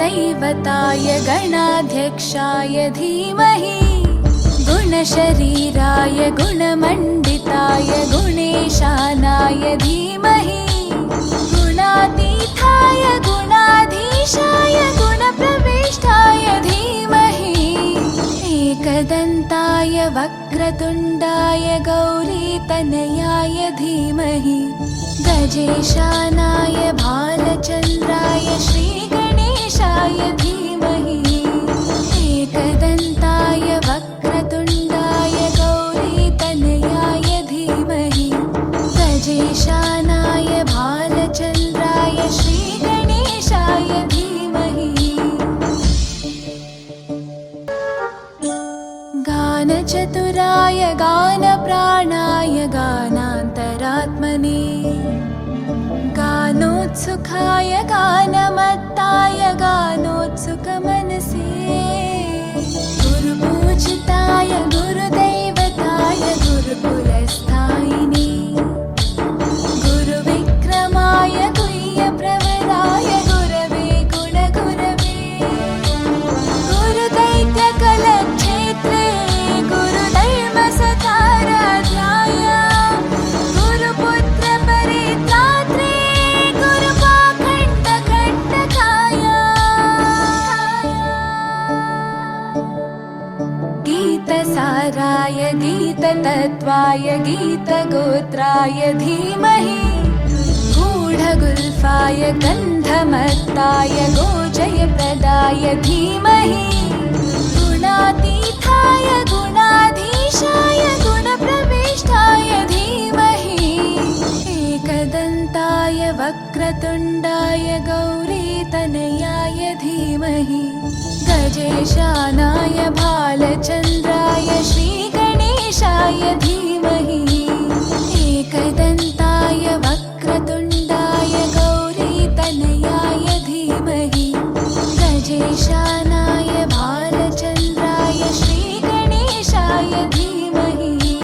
गुरुदैवताय गणाध्यक्षाय धीमहि गुणशरीराय गुणमण्डिताय गुणेशानाय धीमहि गुणातीताय गुणाधीशाय गुणप्रविष्टाय धीमहि एकदन्ताय वक्रतुण्डाय गौरीतनयाय धीमहि गजेशानाय भालचन्द्राय श्रीगणेशाय धीमहि एकदन्ताय वक्रतुण्डाय गौरीतनयाय धीमहि गजेशानाय भालचन्द्राय श्रीगणेशाय धीमहि गानचतुराय गानप्राणाय गानान्तरात्मने गानोत्सुकाय गानमत्ताय गानोत्सुकमनसे गुरुपूजिताय गुरुदैवताय गुरुकुलस्थायिने गुरुविक्रमाय गुह्यप्रवराय गुरवे गुणगुरवे गुरुदैत्यकलक्षेत्रे गुरुधर्मसताराध्याय गुरुपुत्रपरित्रात्रे गुरुपाखण्डखण्डकाय गीतसाराय गीततत्त्वाय गीतगोत्राय धीमहि गूढगुल्फाय गन्धमत्ताय गोजयप्रदाय धीमहि गुणातीताय गुणाधीशाय गुणप्रविष्टाय धीमहि एकदन्ताय वक्रतुण्डाय गौरीतनयाय धीमहि गजेशानाय भालचन्द्राय श्रीगणेशाय धीमहि एकदन्ताय